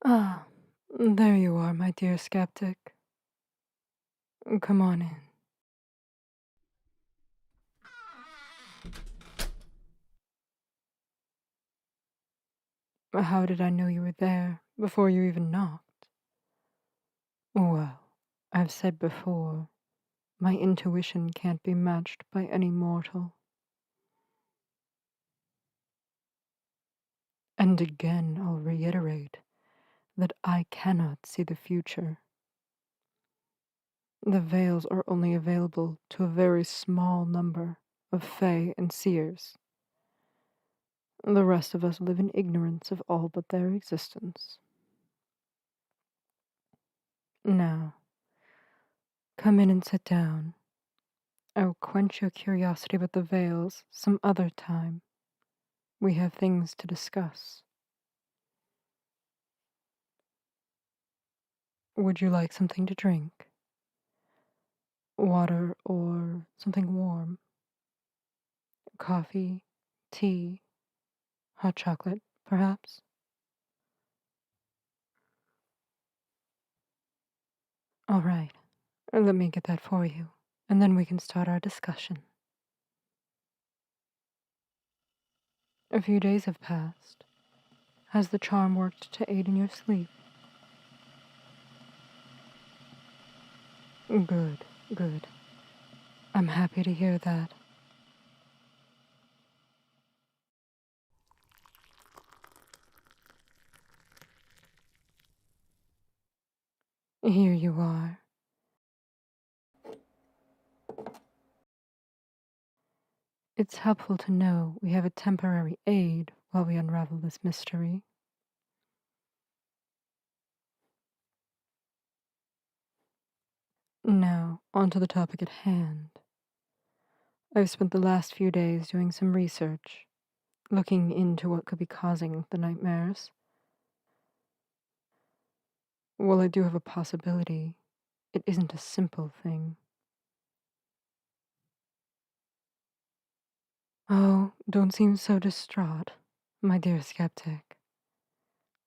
Ah, there you are, my dear skeptic. Come on in. How did I know you were there before you even knocked? Well, I've said before, my intuition can't be matched by any mortal. And again, I'll reiterate that I cannot see the future. The veils are only available to a very small number of fae and seers. The rest of us live in ignorance of all but their existence. Now, come in and sit down. I will quench your curiosity about the veils some other time. We have things to discuss. Would you like something to drink? Water or something warm? Coffee, tea, hot chocolate, perhaps? All right, let me get that for you, and then we can start our discussion. A few days have passed. Has the charm worked to aid in your sleep? Good, good. I'm happy to hear that. Here you are. It's helpful to know we have a temporary aid while we unravel this mystery. Now, on to the topic at hand. I've spent the last few days doing some research, looking into what could be causing the nightmares. While I do have a possibility, it isn't a simple thing. Oh, don't seem so distraught, my dear skeptic.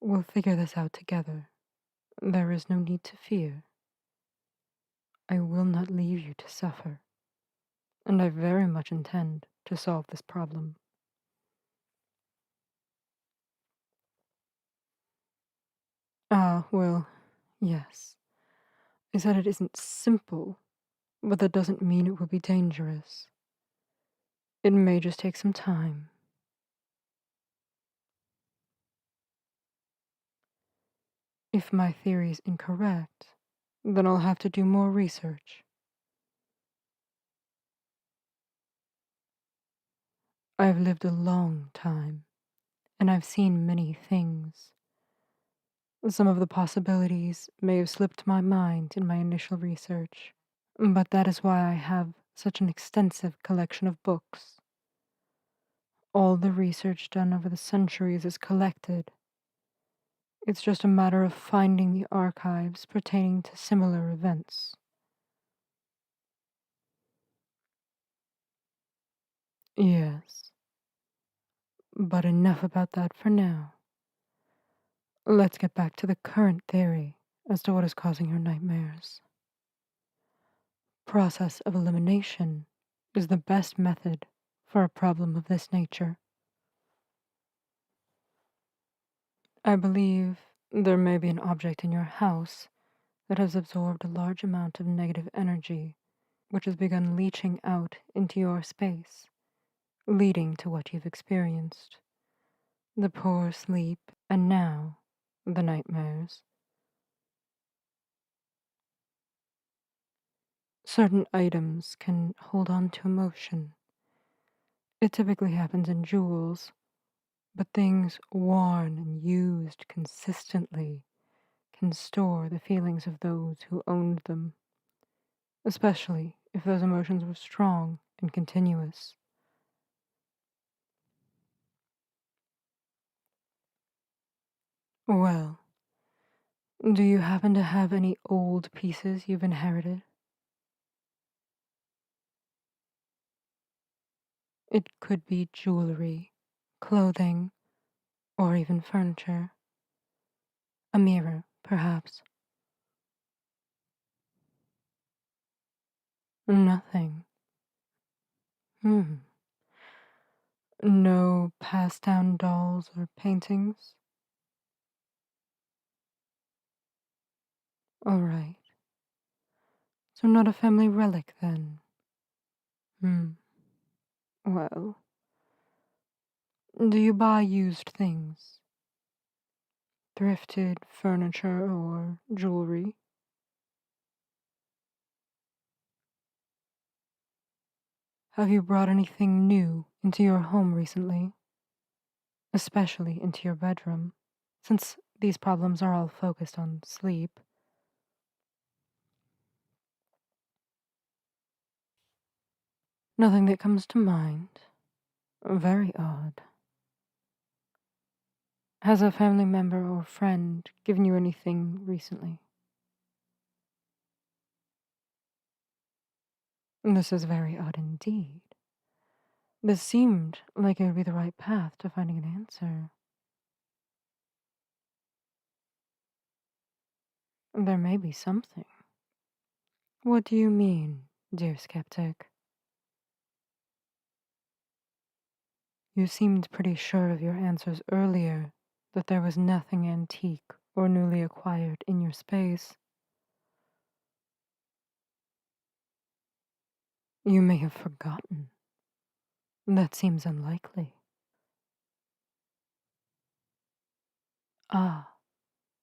We'll figure this out together. There is no need to fear. I will not leave you to suffer, and I very much intend to solve this problem. Ah, well, yes. I said it isn't simple, but that doesn't mean it will be dangerous. It may just take some time. If my theory is incorrect, then I'll have to do more research. I've lived a long time, and I've seen many things. Some of the possibilities may have slipped my mind in my initial research, but that is why I have such an extensive collection of books. All the research done over the centuries is collected. It's just a matter of finding the archives pertaining to similar events. Yes, but enough about that for now. Let's get back to the current theory as to what is causing your nightmares. Process of elimination is the best method for a problem of this nature. I believe there may be an object in your house that has absorbed a large amount of negative energy, which has begun leaching out into your space, leading to what you've experienced: the poor sleep, and now the nightmares. Certain items can hold on to emotion. It typically happens in jewels, but things worn and used consistently can store the feelings of those who owned them, especially if those emotions were strong and continuous. Well, do you happen to have any old pieces you've inherited? It could be jewelry, clothing, or even furniture. A mirror, perhaps. Nothing. Hmm. No passed down dolls or paintings? All right. So not a family relic then? Hmm. Well, do you buy used things? Thrifted furniture or jewelry? Have you brought anything new into your home recently? Especially into your bedroom? Since these problems are all focused on sleep. Nothing that comes to mind. Very odd. Has a family member or friend given you anything recently? This is very odd indeed. This seemed like it would be the right path to finding an answer. There may be something. What do you mean, dear skeptic? You seemed pretty sure of your answers earlier, that there was nothing antique or newly acquired in your space. You may have forgotten. That seems unlikely. Ah,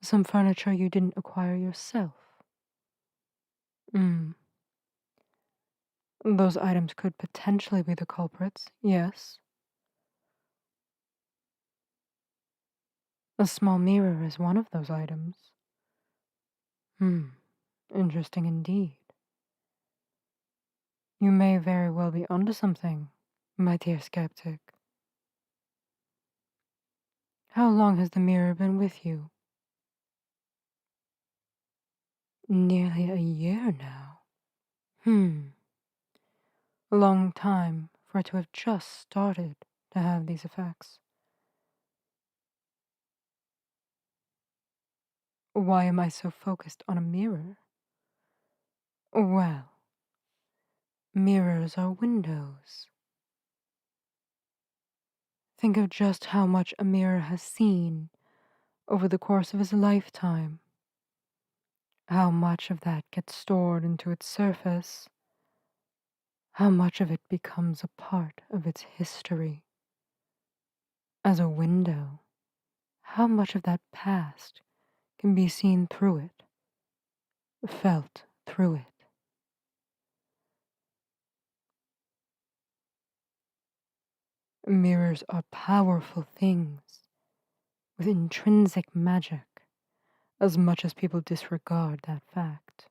some furniture you didn't acquire yourself. Hmm. Those items could potentially be the culprits, yes. A small mirror is one of those items. Hmm. Interesting indeed. You may very well be onto something, my dear skeptic. How long has the mirror been with you? Nearly a year now. Hmm. A long time for it to have just started to have these effects. Why am I so focused on a mirror? Well, mirrors are windows. Think of just how much a mirror has seen over the course of his lifetime. How much of that gets stored into its surface. How much of it becomes a part of its history. As a window, how much of that past can be seen through it, felt through it. Mirrors are powerful things with intrinsic magic, as much as people disregard that fact.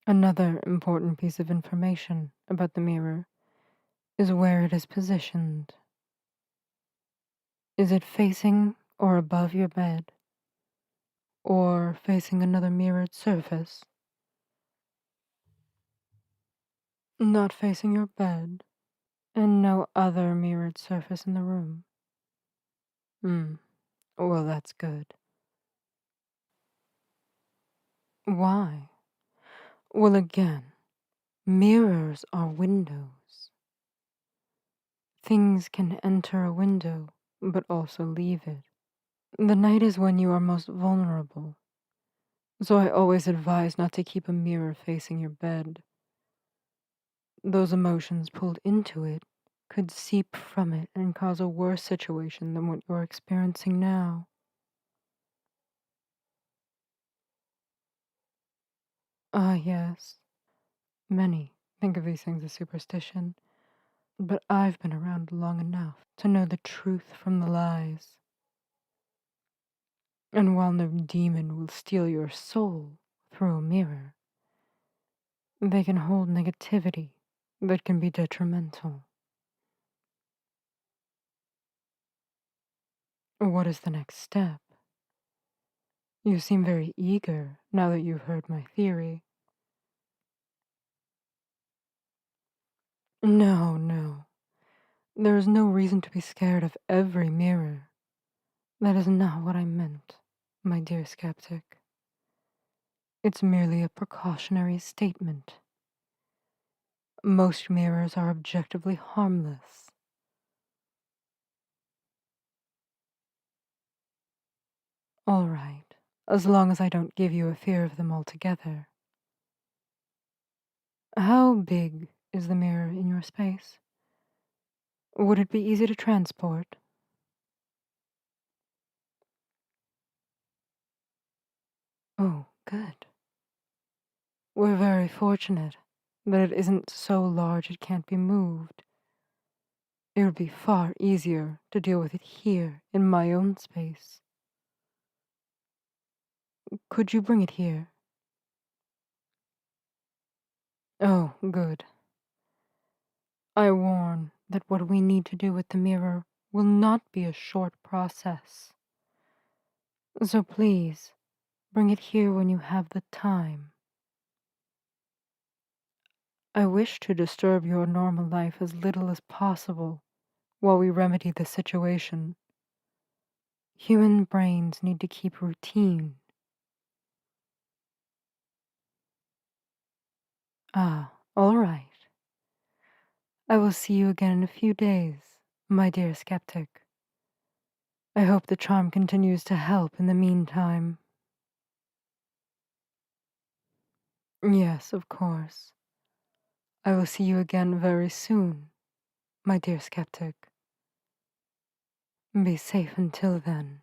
Another important piece of information about the mirror is where it is positioned. Is it facing or above your bed, or facing another mirrored surface? Not facing your bed, and no other mirrored surface in the room. Hmm, well, that's good. Why? Well, again, mirrors are windows. Things can enter a window, but also leave it. The night is when you are most vulnerable, so I always advise not to keep a mirror facing your bed. Those emotions pulled into it could seep from it and cause a worse situation than what you're experiencing now. Ah, yes. Many think of these things as superstition, but I've been around long enough to know the truth from the lies. And while no demon will steal your soul through a mirror, they can hold negativity that can be detrimental. What is the next step? You seem very eager now that you've heard my theory. No, no. There is no reason to be scared of every mirror. That is not what I meant, my dear skeptic. It's merely a precautionary statement. Most mirrors are objectively harmless. All right, as long as I don't give you a fear of them altogether. How big is the mirror in your space? Would it be easy to transport? Oh, good. We're very fortunate that it isn't so large it can't be moved. It would be far easier to deal with it here in my own space. Could you bring it here? Oh, good. I warn that what we need to do with the mirror will not be a short process. So please, bring it here when you have the time. I wish to disturb your normal life as little as possible while we remedy the situation. Human brains need to keep routine. Ah, all right. I will see you again in a few days, my dear skeptic. I hope the charm continues to help in the meantime. Yes, of course. I will see you again very soon, my dear skeptic. Be safe until then.